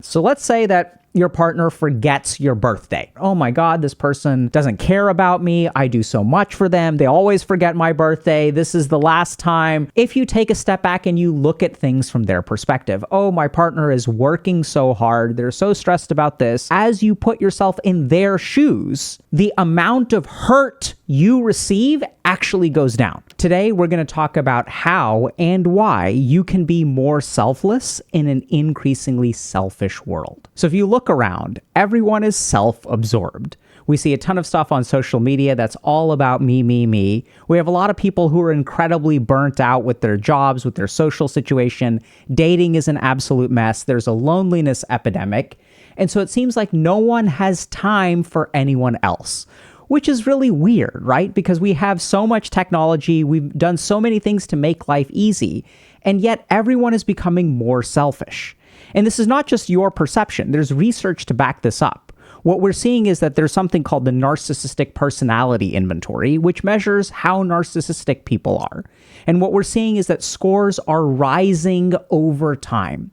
So let's say that your partner forgets your birthday. Oh my God, this person doesn't care about me. I do so much for them. They always forget my birthday. This is the last time. If you take a step back and you look at things from their perspective, oh, my partner is working so hard. They're so stressed about this. As you put yourself in their shoes, the amount of hurt you receive actually goes down. Today, we're going to talk about how and why you can be more selfless in an increasingly selfish world. So if you look around, everyone is self-absorbed. We see a ton of stuff on social media that's all about me, me, me. We have a lot of people who are incredibly burnt out with their jobs, with their social situation. Dating is an absolute mess. There's a loneliness epidemic. And so it seems like no one has time for anyone else, which is really weird, right? Because we have so much technology, we've done so many things to make life easy, and yet everyone is becoming more selfish. And this is not just your perception. There's research to back this up. What we're seeing is that there's something called the Narcissistic Personality Inventory, which measures how narcissistic people are. And what we're seeing is that scores are rising over time.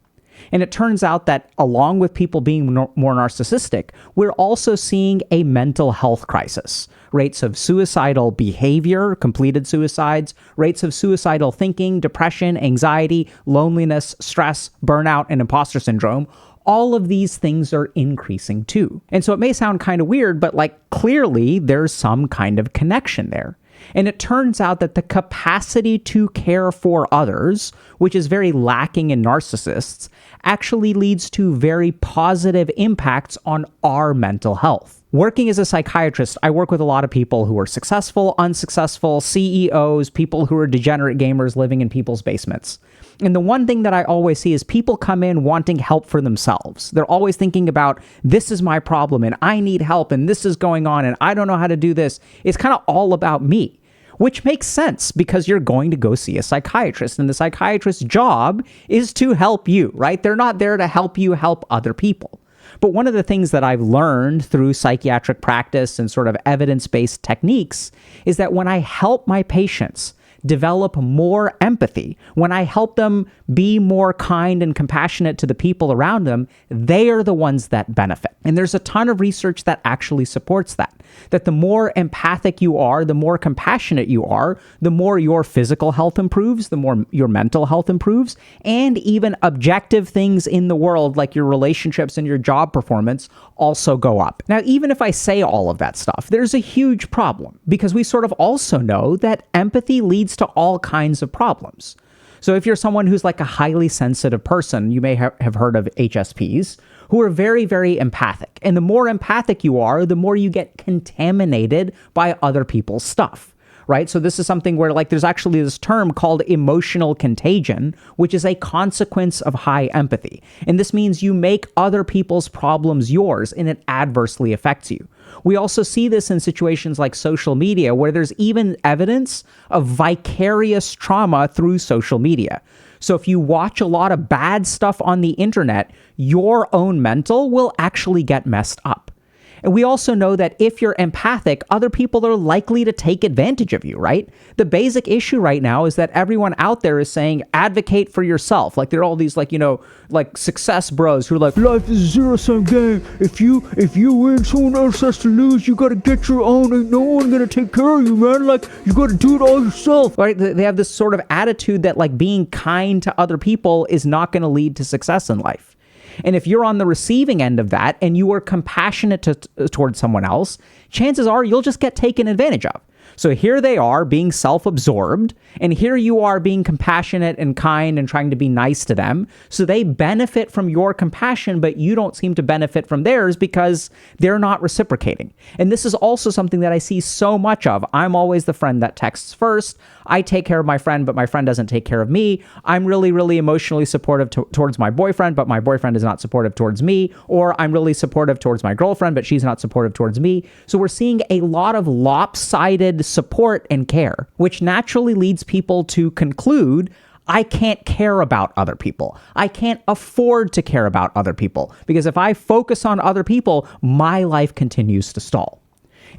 And it turns out that along with people being more narcissistic, we're also seeing a mental health crisis. Rates of suicidal behavior, completed suicides, rates of suicidal thinking, depression, anxiety, loneliness, stress, burnout, and imposter syndrome. All of these things are increasing too. And so it may sound kind of weird, but clearly there's some kind of connection there. And it turns out that the capacity to care for others, which is very lacking in narcissists, actually leads to very positive impacts on our mental health. Working as a psychiatrist, I work with a lot of people who are successful, unsuccessful, CEOs, people who are degenerate gamers living in people's basements. And the one thing that I always see is people come in wanting help for themselves. They're always thinking about, this is my problem and I need help and this is going on and I don't know how to do this. It's kind of all about me, which makes sense because you're going to go see a psychiatrist and the psychiatrist's job is to help you, right? They're not there to help you help other people. But one of the things that I've learned through psychiatric practice and sort of evidence-based techniques is that when I help my patients develop more empathy, when I help them be more kind and compassionate to the people around them, they are the ones that benefit. And there's a ton of research that actually supports that the more empathic you are, the more compassionate you are, the more your physical health improves, the more your mental health improves, and even objective things in the world like your relationships and your job performance also go up. Now, even if I say all of that stuff, there's a huge problem because we sort of also know that empathy leads to all kinds of problems. So if you're someone who's like a highly sensitive person, you may have heard of HSPs, who are very, very empathic. And the more empathic you are, the more you get contaminated by other people's stuff, right? So this is something where there's actually this term called emotional contagion, which is a consequence of high empathy. And this means you make other people's problems yours and it adversely affects you. We also see this in situations like social media, where there's even evidence of vicarious trauma through social media. So if you watch a lot of bad stuff on the internet, your own mental will actually get messed up. And we also know that if you're empathic, other people are likely to take advantage of you, right? The basic issue right now is that everyone out there is saying, advocate for yourself. There are all these success bros who are like, life is a zero-sum game. If you win, someone else has to lose. You got to get your own. Ain't no one going to take care of you, man. You got to do it all yourself, right? They have this sort of attitude that being kind to other people is not going to lead to success in life. And if you're on the receiving end of that and you are compassionate towards someone else, chances are you'll just get taken advantage of. So here they are being self-absorbed, and here you are being compassionate and kind and trying to be nice to them. So they benefit from your compassion, but you don't seem to benefit from theirs because they're not reciprocating. And this is also something that I see so much of. I'm always the friend that texts first. I take care of my friend, but my friend doesn't take care of me. I'm really, really emotionally supportive towards my boyfriend, but my boyfriend is not supportive towards me. Or I'm really supportive towards my girlfriend, but she's not supportive towards me. So we're seeing a lot of lopsided support and care, which naturally leads people to conclude, I can't care about other people. I can't afford to care about other people because if I focus on other people, my life continues to stall.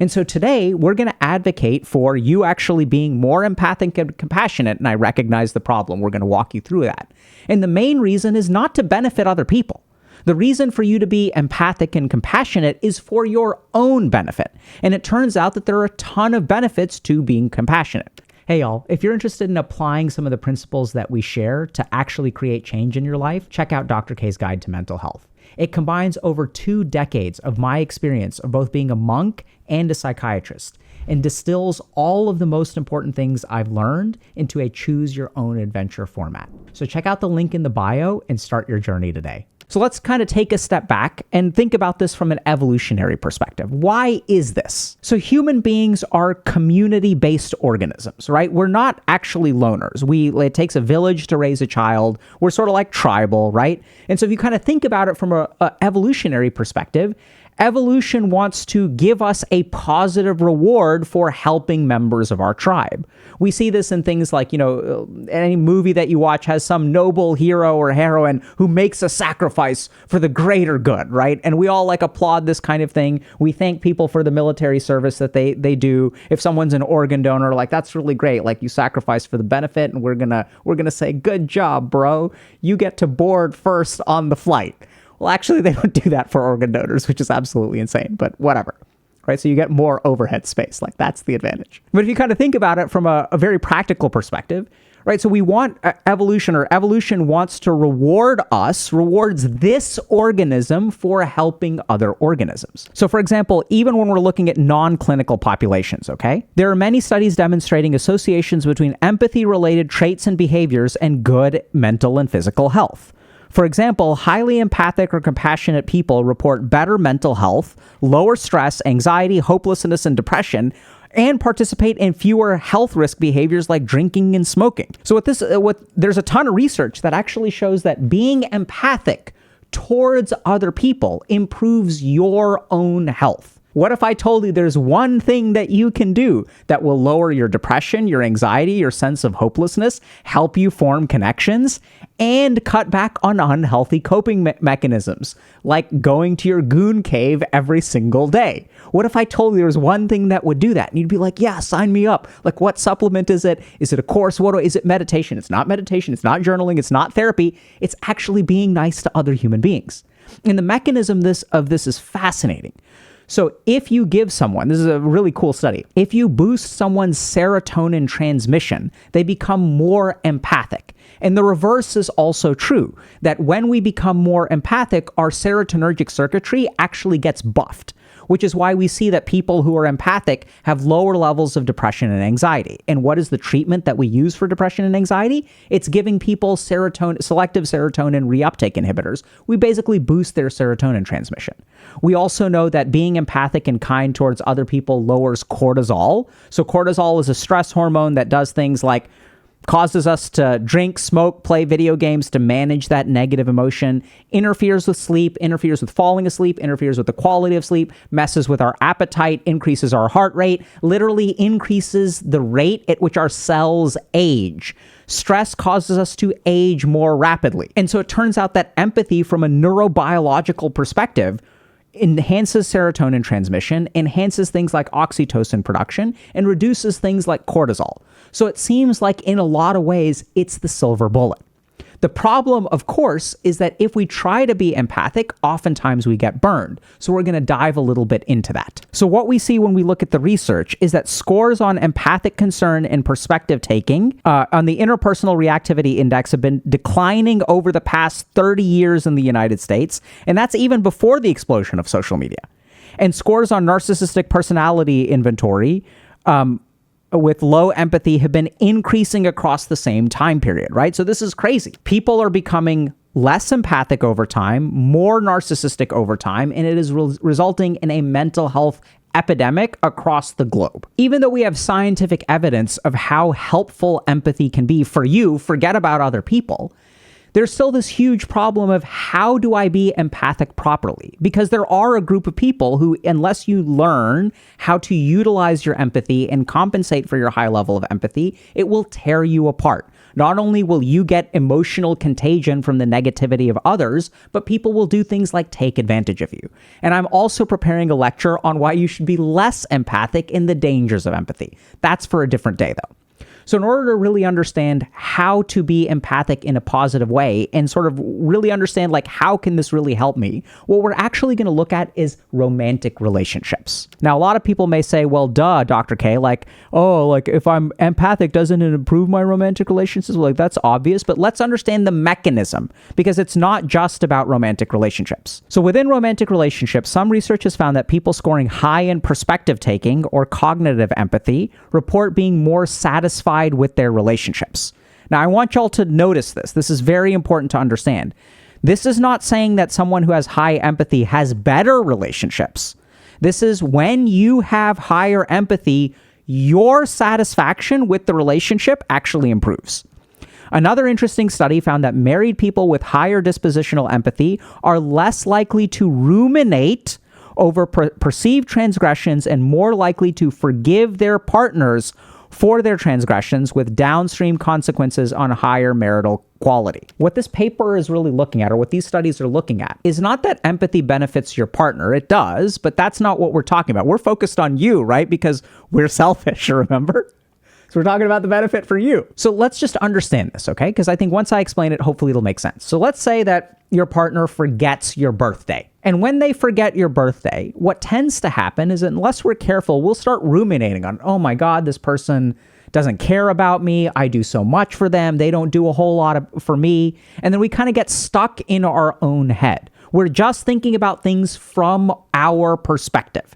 And so today we're going to advocate for you actually being more empathic and compassionate. And I recognize the problem. We're going to walk you through that. And the main reason is not to benefit other people. The reason for you to be empathic and compassionate is for your own benefit. And it turns out that there are a ton of benefits to being compassionate. Hey y'all, if you're interested in applying some of the principles that we share to actually create change in your life, check out Dr. K's Guide to Mental Health. It combines over 2 decades of my experience of both being a monk and a psychiatrist and distills all of the most important things I've learned into a choose your own adventure format. So check out the link in the bio and start your journey today. So let's kind of take a step back and think about this from an evolutionary perspective. Why is this? So human beings are community-based organisms, right? We're not actually loners. It takes a village to raise a child. We're sort of like tribal, right? And so if you kind of think about it from an evolutionary perspective, evolution wants to give us a positive reward for helping members of our tribe. We see this in things like, any movie that you watch has some noble hero or heroine who makes a sacrifice for the greater good, right? And we all applaud this kind of thing. We thank people for the military service that they do. If someone's an organ donor, that's really great. You sacrifice for the benefit, and we're gonna say, good job, bro. You get to board first on the flight. Well, actually, they don't do that for organ donors, which is absolutely insane, but whatever, right? So you get more overhead space. That's the advantage. But if you kind of think about it from a very practical perspective, right? So we want evolution wants to rewards this organism for helping other organisms. So for example, even when we're looking at non-clinical populations, okay? There are many studies demonstrating associations between empathy-related traits and behaviors and good mental and physical health. For example, highly empathic or compassionate people report better mental health, lower stress, anxiety, hopelessness, and depression, and participate in fewer health risk behaviors like drinking and smoking. So there's a ton of research that actually shows that being empathic towards other people improves your own health. What if I told you there's one thing that you can do that will lower your depression, your anxiety, your sense of hopelessness, help you form connections, and cut back on unhealthy coping mechanisms, like going to your goon cave every single day? What if I told you there was one thing that would do that? And you'd be like, yeah, sign me up. What supplement is it? Is it a course? Is it meditation? It's not meditation. It's not journaling. It's not therapy. It's actually being nice to other human beings. And the mechanism of this is fascinating. So if you give someone, this is a really cool study, if you boost someone's serotonin transmission, they become more empathic. And the reverse is also true, that when we become more empathic, our serotonergic circuitry actually gets buffed, which is why we see that people who are empathic have lower levels of depression and anxiety. And what is the treatment that we use for depression and anxiety? It's giving people selective serotonin reuptake inhibitors. We basically boost their serotonin transmission. We also know that being empathic and kind towards other people lowers cortisol. So cortisol is a stress hormone that does things like causes us to drink, smoke, play video games to manage that negative emotion, interferes with sleep, interferes with falling asleep, interferes with the quality of sleep, messes with our appetite, increases our heart rate, literally increases the rate at which our cells age. Stress causes us to age more rapidly. And so it turns out that empathy from a neurobiological perspective enhances serotonin transmission, enhances things like oxytocin production, and reduces things like cortisol. So it seems like in a lot of ways, it's the silver bullet. The problem, of course, is that if we try to be empathic, oftentimes we get burned. So we're going to dive a little bit into that. So what we see when we look at the research is that scores on empathic concern and perspective taking on the interpersonal reactivity index have been declining over the past 30 years in the United States. And that's even before the explosion of social media. And scores on narcissistic personality inventory with low empathy have been increasing across the same time period, right? So this is crazy. People are becoming less empathic over time, more narcissistic over time, and it is resulting in a mental health epidemic across the globe. Even though we have scientific evidence of how helpful empathy can be for you, forget about other people, there's still this huge problem of how do I be empathic properly? Because there are a group of people who, unless you learn how to utilize your empathy and compensate for your high level of empathy, it will tear you apart. Not only will you get emotional contagion from the negativity of others, but people will do things like take advantage of you. And I'm also preparing a lecture on why you should be less empathic and the dangers of empathy. That's for a different day, though. So in order to really understand how to be empathic in a positive way and sort of really understand like how can this really help me, what we're actually going to look at is romantic relationships. Now, a lot of people may say, well, duh, Dr. K, like, oh, like if I'm empathic, doesn't it improve my romantic relationships? Well, like that's obvious, but let's understand the mechanism because it's not just about romantic relationships. So within romantic relationships, some research has found that people scoring high in perspective taking or cognitive empathy report being more satisfied with their relationships. Now, I want y'all to notice this. This is very important to understand. This is not saying that someone who has high empathy has better relationships. This is when you have higher empathy, your satisfaction with the relationship actually improves. Another interesting study found that married people with higher dispositional empathy are less likely to ruminate over perceived transgressions and more likely to forgive their partners for their transgressions with downstream consequences on higher marital quality. What this paper is really looking at, or what these studies are looking at, is not that empathy benefits your partner. It does, but that's not what we're talking about. We're focused on you, right? Because we're selfish, remember? So we're talking about the benefit for you. So let's just understand this, okay? Because I think once I explain it, hopefully it'll make sense. So let's say that your partner forgets your birthday. And when they forget your birthday, what tends to happen is that unless we're careful, we'll start ruminating on, oh my God, this person doesn't care about me. I do so much for them. They don't do a whole lot for me. And then we kind of get stuck in our own head. We're just thinking about things from our perspective.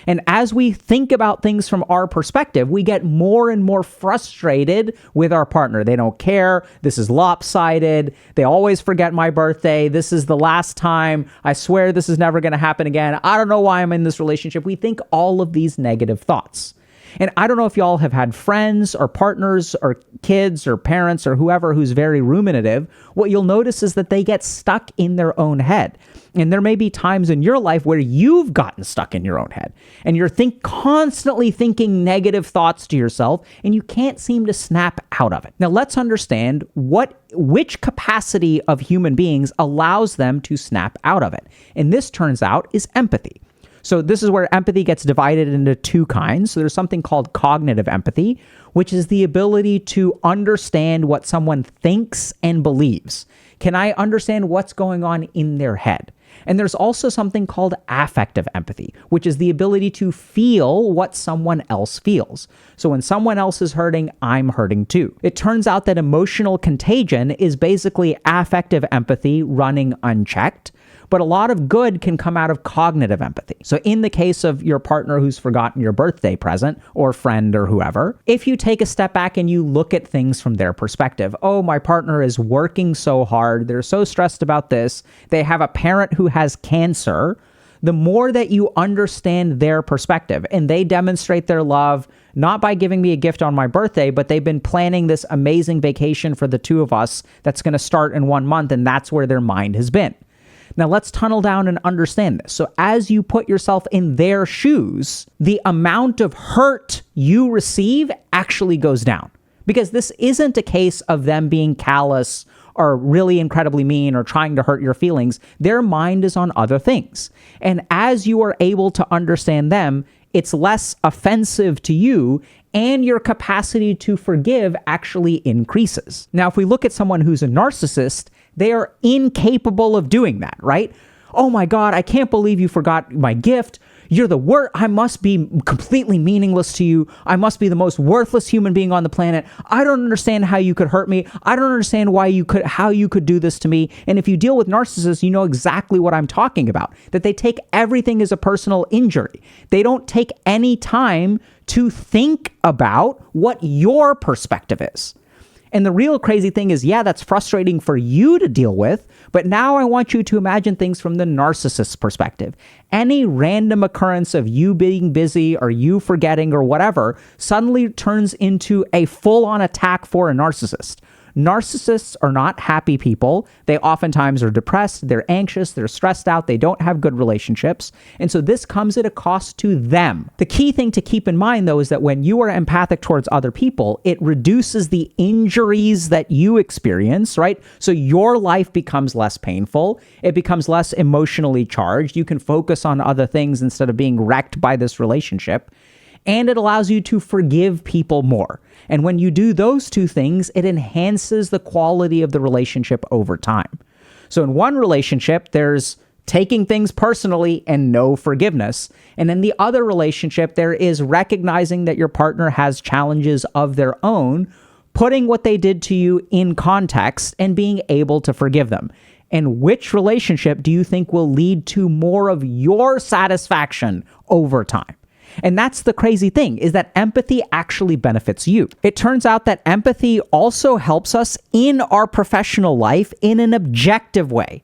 And as we think about things from our perspective, we get more and more frustrated with our partner. They don't care. This is lopsided. They always forget my birthday. This is the last time. I swear this is never going to happen again. I don't know why I'm in this relationship. We think all of these negative thoughts. And I don't know if y'all have had friends or partners or kids or parents or whoever who's very ruminative. What you'll notice is that they get stuck in their own head. And there may be times in your life where you've gotten stuck in your own head and you're constantly thinking negative thoughts to yourself and you can't seem to snap out of it. Now let's understand which capacity of human beings allows them to snap out of it. And this turns out is empathy. So this is where empathy gets divided into two kinds. So there's something called cognitive empathy, which is the ability to understand what someone thinks and believes. Can I understand what's going on in their head? And there's also something called affective empathy, which is the ability to feel what someone else feels. So when someone else is hurting, I'm hurting too. It turns out that emotional contagion is basically affective empathy running unchecked. But a lot of good can come out of cognitive empathy. So in the case of your partner who's forgotten your birthday present or friend or whoever, if you take a step back and you look at things from their perspective, oh, my partner is working so hard. They're so stressed about this. They have a parent who has cancer. The more that you understand their perspective and they demonstrate their love, not by giving me a gift on my birthday, but they've been planning this amazing vacation for the two of us that's going to start in 1 month. And that's where their mind has been. Now let's tunnel down and understand this. So as you put yourself in their shoes, the amount of hurt you receive actually goes down. Because this isn't a case of them being callous or really incredibly mean or trying to hurt your feelings. Their mind is on other things. And as you are able to understand them, it's less offensive to you and your capacity to forgive actually increases. Now, if we look at someone who's a narcissist, they are incapable of doing that, right? Oh my God, I can't believe you forgot my gift. You're the worst. I must be completely meaningless to you. I must be the most worthless human being on the planet. I don't understand how you could hurt me. I don't understand how you could do this to me. And if you deal with narcissists, you know exactly what I'm talking about, that they take everything as a personal injury. They don't take any time to think about what your perspective is. And the real crazy thing is, yeah, that's frustrating for you to deal with, but now I want you to imagine things from the narcissist's perspective. Any random occurrence of you being busy or you forgetting or whatever suddenly turns into a full-on attack for a narcissist. Narcissists are not happy people. They oftentimes are depressed, they're anxious, they're stressed out, they don't have good relationships. And so this comes at a cost to them. The key thing to keep in mind, though, is that when you are empathic towards other people, it reduces the injuries that you experience, right? So your life becomes less painful. It becomes less emotionally charged. You can focus on other things instead of being wrecked by this relationship. and it allows you to forgive people more. And when you do those two things, it enhances the quality of the relationship over time. So in one relationship, there's taking things personally and no forgiveness. And in the other relationship, there is recognizing that your partner has challenges of their own, putting what they did to you in context and being able to forgive them. And which relationship do you think will lead to more of your satisfaction over time? And that's the crazy thing, is that empathy actually benefits you. It turns out that empathy also helps us in our professional life in an objective way.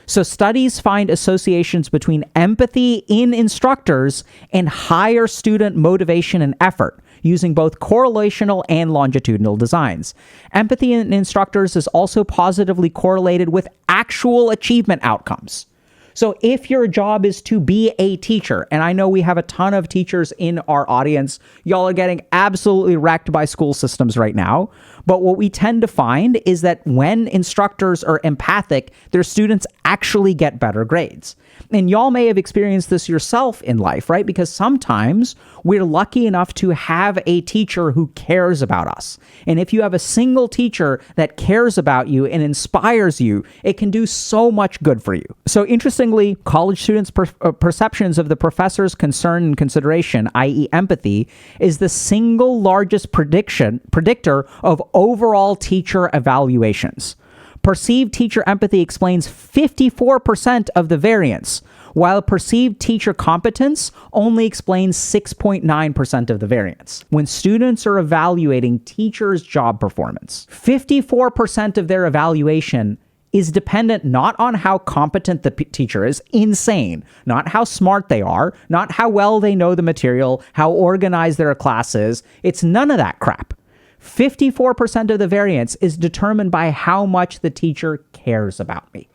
So studies find associations between empathy in instructors and higher student motivation and effort, using both correlational and longitudinal designs. Empathy in instructors is also positively correlated with actual achievement outcomes. So if your job is to be a teacher, and I know we have a ton of teachers in our audience, y'all are getting absolutely wrecked by school systems right now. But what we tend to find is that when instructors are empathic, their students actually get better grades. And y'all may have experienced this yourself in life, right? Because sometimes we're lucky enough to have a teacher who cares about us. And if you have a single teacher that cares about you and inspires you, it can do so much good for you. So interestingly, college students' perceptions of the professor's concern and consideration, i.e. empathy, is the single largest predictor of overall teacher evaluations. Perceived teacher empathy explains 54% of the variance, while perceived teacher competence only explains 6.9% of the variance. When students are evaluating teachers' job performance, 54% of their evaluation is dependent not on how competent the teacher is, insane, not how smart they are, not how well they know the material, how organized their class is. It's none of that crap. 54% of the variance is determined by how much the teacher cares about me.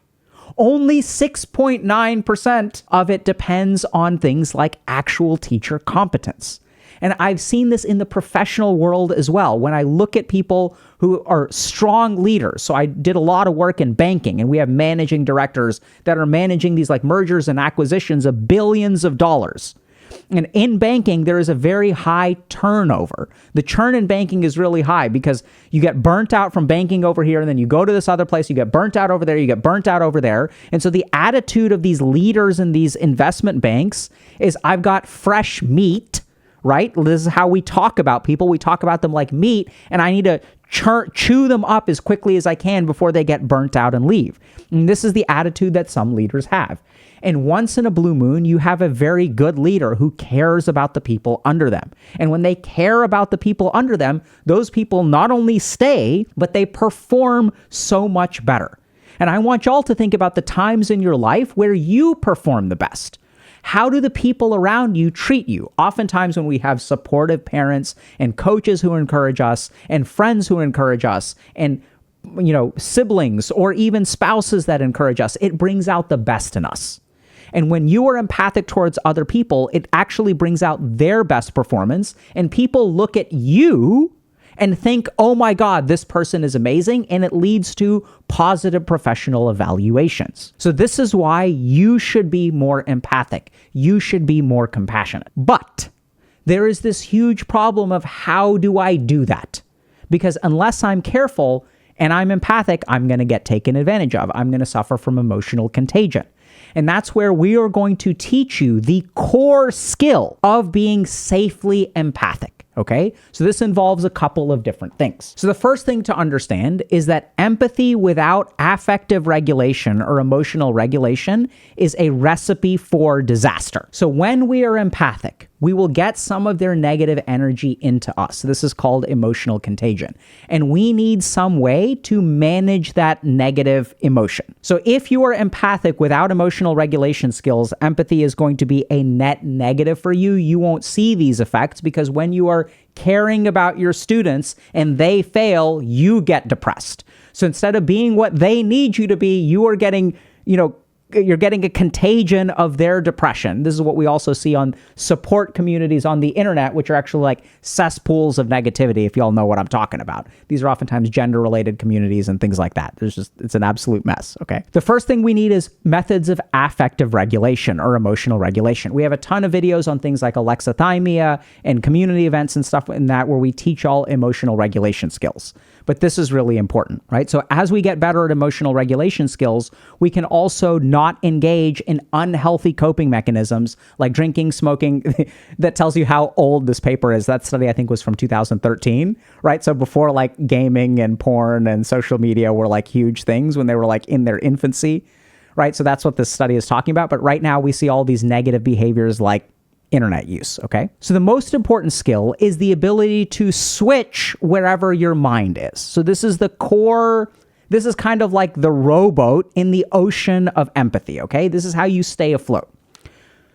Only 6.9% of it depends on things like actual teacher competence. And I've seen this in the professional world as well. When I look at people who are strong leaders, so I did a lot of work in banking, and we have managing directors that are managing these like mergers and acquisitions of billions of dollars. And in banking, there is a very high turnover. The churn in banking is really high because you get burnt out from banking over here, and then you go to this other place, you get burnt out over there, you get burnt out over there. And so the attitude of these leaders in these investment banks is, I've got fresh meat, right? This is how we talk about people. We talk about them like meat, and I need to chew them up as quickly as I can before they get burnt out and leave. And this is the attitude that some leaders have. And once in a blue moon, you have a very good leader who cares about the people under them. And when they care about the people under them, those people not only stay, but they perform so much better. And I want y'all to think about the times in your life where you perform the best. How do the people around you treat you? Oftentimes when we have supportive parents and coaches who encourage us and friends who encourage us and siblings or even spouses that encourage us, it brings out the best in us. And when you are empathic towards other people, it actually brings out their best performance. And people look at you and think, oh my God, this person is amazing. And it leads to positive professional evaluations. So this is why you should be more empathic. You should be more compassionate. But there is this huge problem of how do I do that? Because unless I'm careful and I'm empathic, I'm going to get taken advantage of. I'm going to suffer from emotional contagion. And that's where we are going to teach you the core skill of being safely empathic. Okay, so this involves a couple of different things. So the first thing to understand is that empathy without affective regulation or emotional regulation is a recipe for disaster. So when we are empathic, we will get some of their negative energy into us. This is called emotional contagion. And we need some way to manage that negative emotion. So if you are empathic without emotional regulation skills, empathy is going to be a net negative for you. You won't see these effects because when you are caring about your students and they fail, you get depressed. So instead of being what they need you to be, you are getting, you're getting a contagion of their depression. This is what we also see on support communities on the internet, which are actually like cesspools of negativity, if y'all know what I'm talking about. These are oftentimes gender-related communities and things like that. It's an absolute mess, okay? The first thing we need is methods of affective regulation or emotional regulation. We have a ton of videos on things like alexithymia and community events and stuff in that where we teach all emotional regulation skills. But this is really important, right? So as we get better at emotional regulation skills, we can also not engage in unhealthy coping mechanisms like drinking, smoking. That tells you how old this paper is. That study, I think, was from 2013, right? So before like gaming and porn and social media were like huge things, when they were like in their infancy, right? So that's what this study is talking about. But right now we see all these negative behaviors like internet use, okay? So the most important skill is the ability to switch wherever your mind is. So this is the core, this is kind of like the rowboat in the ocean of empathy, okay? This is how you stay afloat.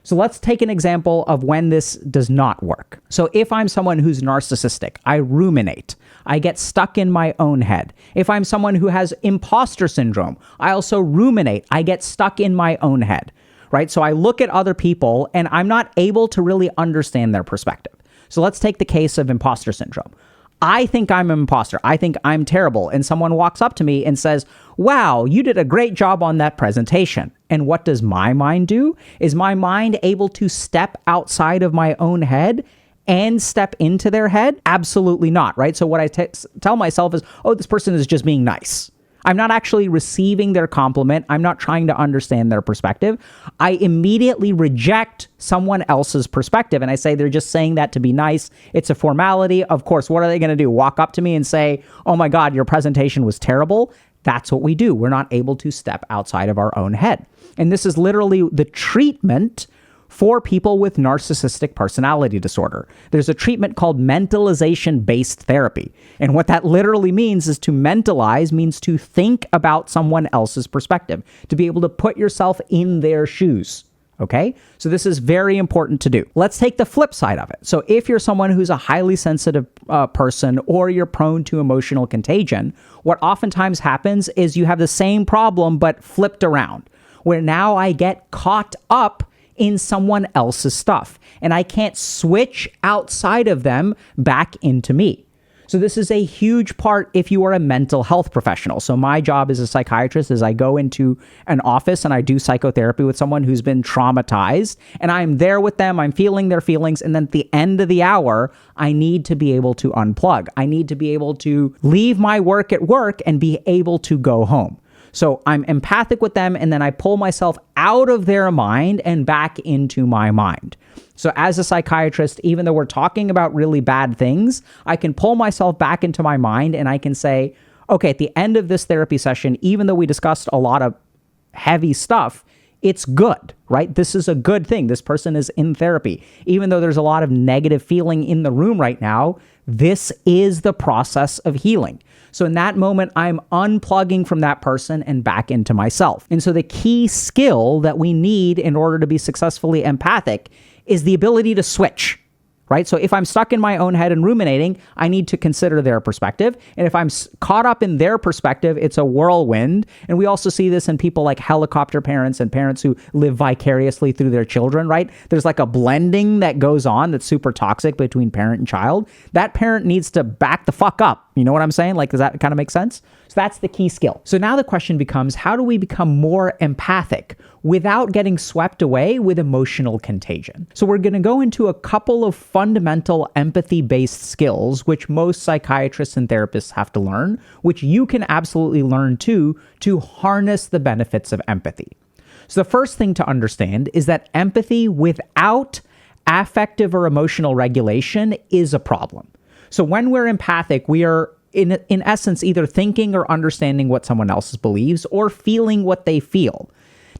So let's take an example of when this does not work. So if I'm someone who's narcissistic, I ruminate. I get stuck in my own head. If I'm someone who has imposter syndrome, I also ruminate. I get stuck in my own head. Right? So I look at other people and I'm not able to really understand their perspective. So let's take the case of imposter syndrome. I think I'm an imposter. I think I'm terrible. And someone walks up to me and says, wow, you did a great job on that presentation. And what does my mind do? Is my mind able to step outside of my own head and step into their head? Absolutely not, right? So what I tell myself is, oh, this person is just being nice. I'm not actually receiving their compliment. I'm not trying to understand their perspective. I immediately reject someone else's perspective. And I say, they're just saying that to be nice. It's a formality. Of course, what are they going to do? Walk up to me and say, oh my God, your presentation was terrible. That's what we do. We're not able to step outside of our own head. And this is literally the treatment for people with narcissistic personality disorder. There's a treatment called mentalization-based therapy. And what that literally means is to mentalize means to think about someone else's perspective, to be able to put yourself in their shoes. Okay? So this is very important to do. Let's take the flip side of it. So if you're someone who's a highly sensitive person or you're prone to emotional contagion, what oftentimes happens is you have the same problem but flipped around, where now I get caught up in someone else's stuff, and I can't switch outside of them back into me. So this is a huge part if you are a mental health professional. So my job as a psychiatrist is I go into an office and I do psychotherapy with someone who's been traumatized, and I'm there with them, I'm feeling their feelings, and then at the end of the hour, I need to be able to unplug. I need to be able to leave my work at work and be able to go home. So I'm empathic with them, and then I pull myself out of their mind and back into my mind. So as a psychiatrist, even though we're talking about really bad things, I can pull myself back into my mind and I can say, okay, at the end of this therapy session, even though we discussed a lot of heavy stuff, it's good, right? This is a good thing. This person is in therapy. Even though there's a lot of negative feeling in the room right now, this is the process of healing. So in that moment, I'm unplugging from that person and back into myself. And so the key skill that we need in order to be successfully empathic is the ability to switch, right? So if I'm stuck in my own head and ruminating, I need to consider their perspective. And if I'm caught up in their perspective, it's a whirlwind. And we also see this in people like helicopter parents and parents who live vicariously through their children, right? There's like a blending that goes on that's super toxic between parent and child. That parent needs to back the fuck up. You know what I'm saying? Like, does that kind of make sense? So that's the key skill. So now the question becomes, how do we become more empathic without getting swept away with emotional contagion? So we're going to go into a couple of fundamental empathy-based skills, which most psychiatrists and therapists have to learn, which you can absolutely learn too, to harness the benefits of empathy. So the first thing to understand is that empathy without affective or emotional regulation is a problem. So when we're empathic, we are in essence either thinking or understanding what someone else believes or feeling what they feel.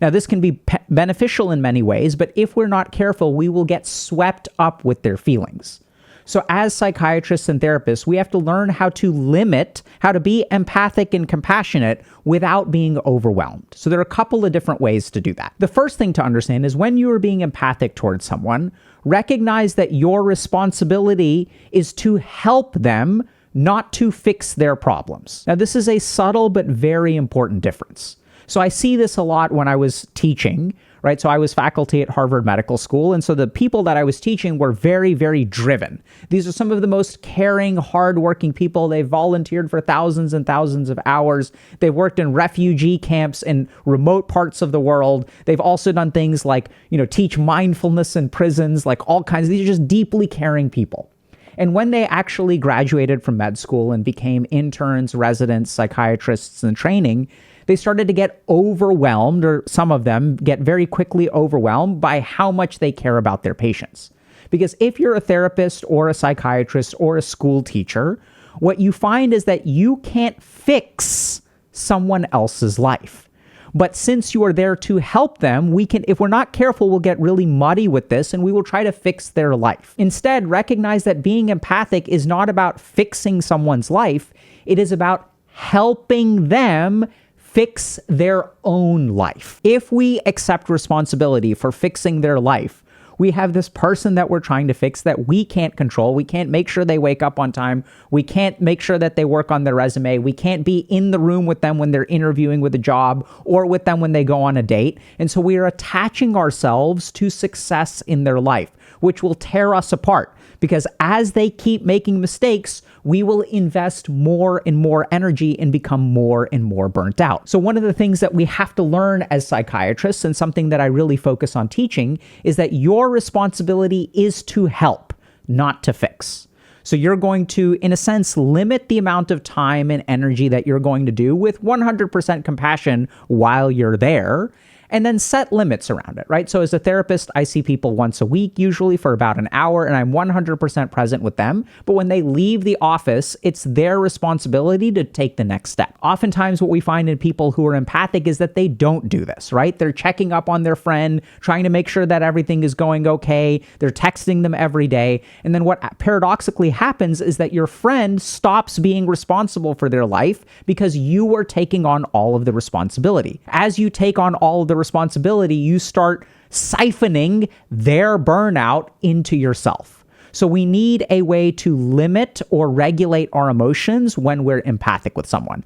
Now, this can be beneficial in many ways, but if we're not careful, we will get swept up with their feelings. So as psychiatrists and therapists, we have to learn how to limit, how to be empathic and compassionate without being overwhelmed. So there are a couple of different ways to do that. The first thing to understand is when you are being empathic towards someone, recognize that your responsibility is to help them, not to fix their problems. Now, this is a subtle but very important difference. So I see this a lot when I was teaching, right? So I was faculty at Harvard Medical School. And so the people that I was teaching were very, very driven. These are some of the most caring, hardworking people. They've volunteered for thousands and thousands of hours. They've worked in refugee camps in remote parts of the world. They've also done things like, teach mindfulness in prisons, like all kinds. These are just deeply caring people. And when they actually graduated from med school and became interns, residents, psychiatrists in training, they started to get overwhelmed, or some of them get very quickly overwhelmed by how much they care about their patients. Because if you're a therapist or a psychiatrist or a school teacher, what you find is that you can't fix someone else's life. But since you are there to help them, if we're not careful, we'll get really muddy with this and we will try to fix their life. Instead, recognize that being empathic is not about fixing someone's life. It is about helping them fix their own life. If we accept responsibility for fixing their life, we have this person that we're trying to fix that we can't control. We can't make sure they wake up on time. We can't make sure that they work on their resume. We can't be in the room with them when they're interviewing with a job or with them when they go on a date. And so we are attaching ourselves to success in their life, which will tear us apart. Because as they keep making mistakes, we will invest more and more energy and become more and more burnt out. So one of the things that we have to learn as psychiatrists, and something that I really focus on teaching, is that your responsibility is to help, not to fix. So you're going to, in a sense, limit the amount of time and energy that you're going to do with 100% compassion while you're there, and then set limits around it, right? So as a therapist, I see people once a week, usually for about an hour, and I'm 100% present with them. But when they leave the office, it's their responsibility to take the next step. Oftentimes what we find in people who are empathic is that they don't do this, right? They're checking up on their friend, trying to make sure that everything is going okay. They're texting them every day. And then what paradoxically happens is that your friend stops being responsible for their life because you are taking on all of the responsibility. As you take on all of the responsibility, you start siphoning their burnout into yourself. So we need a way to limit or regulate our emotions when we're empathic with someone.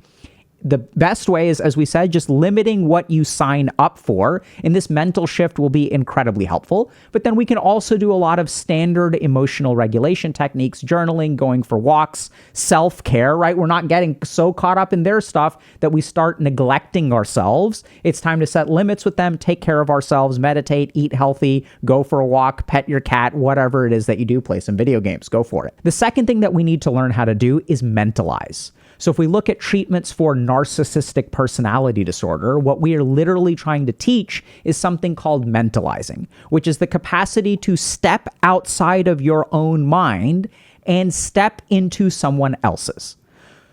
The best way is, as we said, just limiting what you sign up for. And this mental shift will be incredibly helpful. But then we can also do a lot of standard emotional regulation techniques, journaling, going for walks, self-care, right? We're not getting so caught up in their stuff that we start neglecting ourselves. It's time to set limits with them, take care of ourselves, meditate, eat healthy, go for a walk, pet your cat, whatever it is that you do, play some video games, go for it. The second thing that we need to learn how to do is mentalize. So if we look at treatments for narcissistic personality disorder, what we are literally trying to teach is something called mentalizing, which is the capacity to step outside of your own mind and step into someone else's.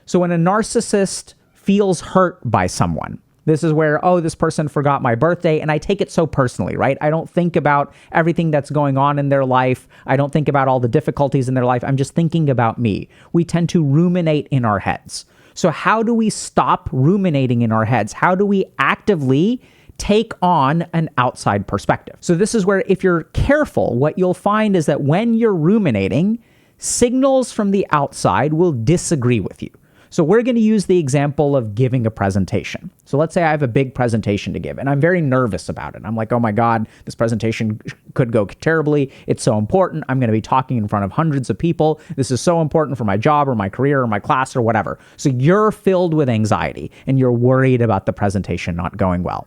So when a narcissist feels hurt by someone, this is where, this person forgot my birthday, and I take it so personally, right? I don't think about everything that's going on in their life. I don't think about all the difficulties in their life. I'm just thinking about me. We tend to ruminate in our heads. So how do we stop ruminating in our heads? How do we actively take on an outside perspective? So this is where, if you're careful, what you'll find is that when you're ruminating, signals from the outside will disagree with you. So we're going to use the example of giving a presentation. So let's say I have a big presentation to give and I'm very nervous about it. I'm like, oh my God, this presentation could go terribly. It's so important. I'm going to be talking in front of hundreds of people. This is so important for my job or my career or my class or whatever. So you're filled with anxiety and you're worried about the presentation not going well.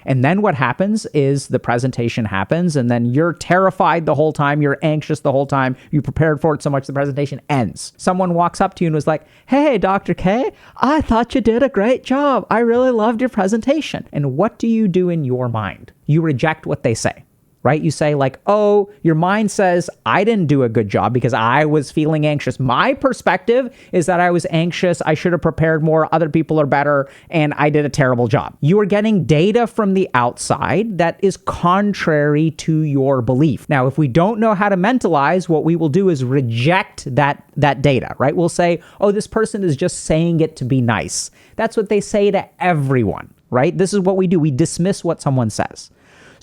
And then what happens is the presentation happens, and then you're terrified the whole time. You're anxious the whole time. You prepared for it so much the presentation ends. Someone walks up to you and was like, hey, Dr. K, I thought you did a great job. I really loved your presentation. And what do you do in your mind? You reject what they say. Right? You say like, oh, your mind says, I didn't do a good job because I was feeling anxious. My perspective is that I was anxious. I should have prepared more. Other people are better. And I did a terrible job. You are getting data from the outside that is contrary to your belief. Now, if we don't know how to mentalize, what we will do is reject that data, right? We'll say, oh, this person is just saying it to be nice. That's what they say to everyone, right? This is what we do. We dismiss what someone says.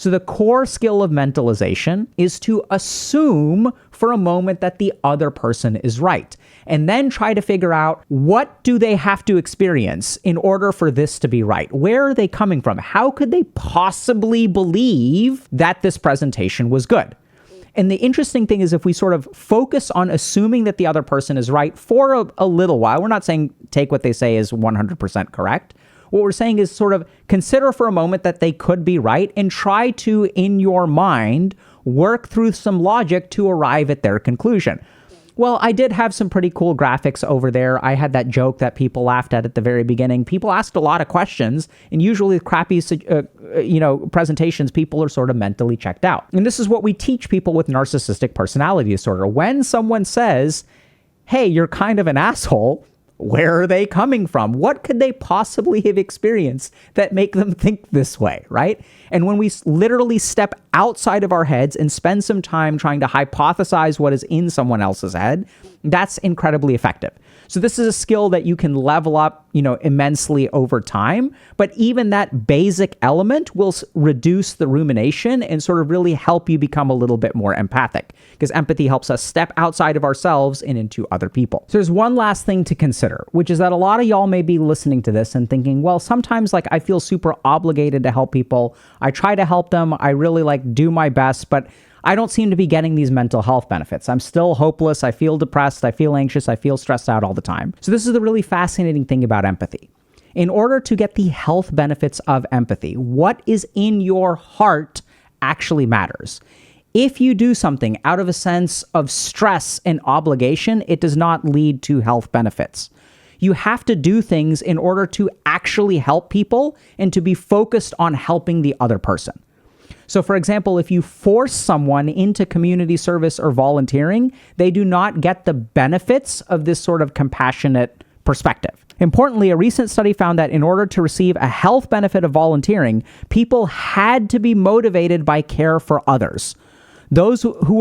So the core skill of mentalization is to assume for a moment that the other person is right, and then try to figure out, what do they have to experience in order for this to be right? Where are they coming from? How could they possibly believe that this presentation was good? And the interesting thing is, if we sort of focus on assuming that the other person is right for a little while, we're not saying take what they say as 100% correct. What we're saying is sort of consider for a moment that they could be right, and try to, in your mind, work through some logic to arrive at their conclusion. Well, I did have some pretty cool graphics over there. I had that joke that people laughed at the very beginning. People asked a lot of questions, and usually crappy, presentations, people are sort of mentally checked out. And this is what we teach people with narcissistic personality disorder. When someone says, hey, you're kind of an asshole, where are they coming from? What could they possibly have experienced that make them think this way, right? And when we literally step outside of our heads and spend some time trying to hypothesize what is in someone else's head, that's incredibly effective. So this is a skill that you can level up, immensely over time. But even that basic element will reduce the rumination and sort of really help you become a little bit more empathic, because empathy helps us step outside of ourselves and into other people. So there's one last thing to consider, which is that a lot of y'all may be listening to this and thinking, well, sometimes I feel super obligated to help people. I try to help them. I really do my best, but I don't seem to be getting these mental health benefits. I'm still hopeless. I feel depressed. I feel anxious. I feel stressed out all the time. So this is the really fascinating thing about empathy. In order to get the health benefits of empathy, what is in your heart actually matters. If you do something out of a sense of stress and obligation, it does not lead to health benefits. You have to do things in order to actually help people and to be focused on helping the other person. So for example, if you force someone into community service or volunteering, they do not get the benefits of this sort of compassionate perspective. Importantly, a recent study found that in order to receive a health benefit of volunteering, people had to be motivated by care for others. Those who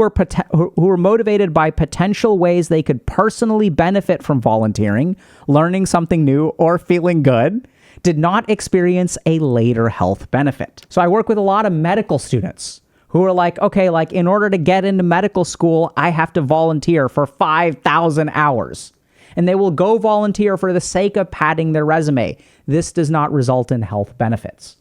were motivated by potential ways they could personally benefit from volunteering, learning something new, or feeling good, did not experience a later health benefit. So I work with a lot of medical students who are in order to get into medical school, I have to volunteer for 5,000 hours. And they will go volunteer for the sake of padding their resume. This does not result in health benefits.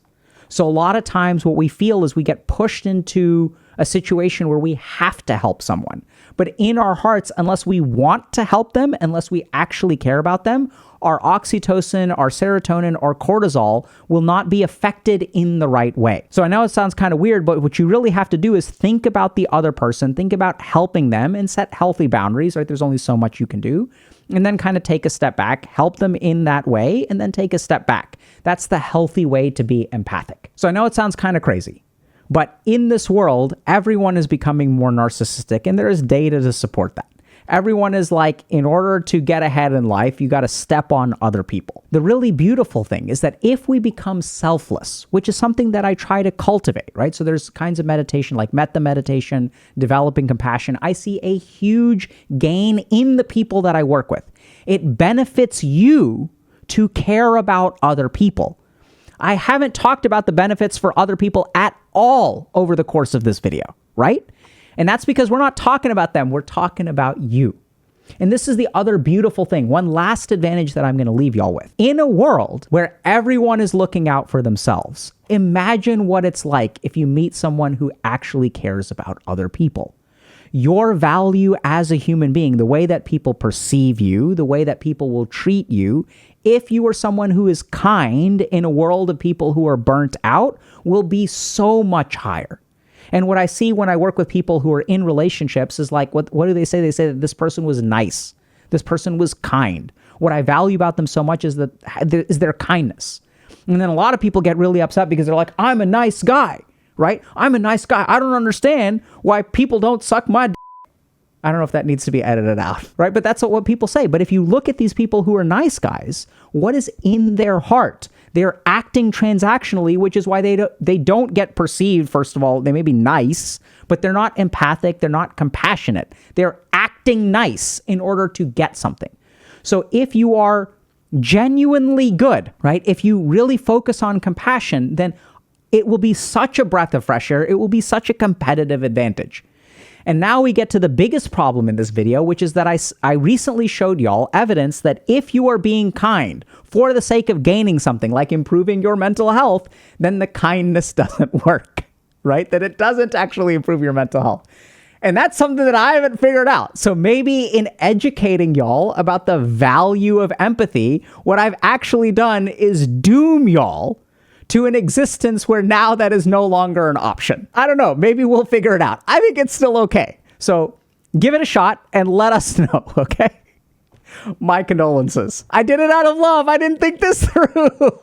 So a lot of times what we feel is we get pushed into a situation where we have to help someone. But in our hearts, unless we want to help them, unless we actually care about them, our oxytocin, our serotonin, our cortisol will not be affected in the right way. So I know it sounds kind of weird, but what you really have to do is think about the other person, think about helping them, and set healthy boundaries, right? There's only so much you can do. And then kind of take a step back, help them in that way, and then take a step back. That's the healthy way to be empathic. So I know it sounds kind of crazy, but in this world, everyone is becoming more narcissistic, and there is data to support that. Everyone is in order to get ahead in life, you got to step on other people. The really beautiful thing is that if we become selfless, which is something that I try to cultivate, right? So there's kinds of meditation like metta meditation, developing compassion. I see a huge gain in the people that I work with. It benefits you to care about other people. I haven't talked about the benefits for other people at all over the course of this video, right? And that's because we're not talking about them. We're talking about you. And this is the other beautiful thing. One last advantage that I'm going to leave y'all with. In a world where everyone is looking out for themselves, imagine what it's like if you meet someone who actually cares about other people. Your value as a human being, the way that people perceive you, the way that people will treat you, if you are someone who is kind in a world of people who are burnt out, will be so much higher. And what I see when I work with people who are in relationships is what do they say? They say that this person was nice. This person was kind. What I value about them so much is their kindness. And then a lot of people get really upset because they're like, I'm a nice guy, right? I'm a nice guy. I don't understand why people don't suck my d-. I don't know if that needs to be edited out, right? But that's what people say. But if you look at these people who are nice guys, what is in their heart? They're acting transactionally, which is why they don't get perceived. First of all, they may be nice, but they're not empathic. They're not compassionate. They're acting nice in order to get something. So if you are genuinely good, right? If you really focus on compassion, then it will be such a breath of fresh air. It will be such a competitive advantage. And now we get to the biggest problem in this video, which is that I recently showed y'all evidence that if you are being kind for the sake of gaining something like improving your mental health, then the kindness doesn't work, right? That it doesn't actually improve your mental health. And that's something that I haven't figured out. So maybe in educating y'all about the value of empathy, what I've actually done is doom y'all to an existence where now that is no longer an option. I don't know. Maybe we'll figure it out. I think it's still okay. So give it a shot and let us know, okay? My condolences. I did it out of love. I didn't think this through.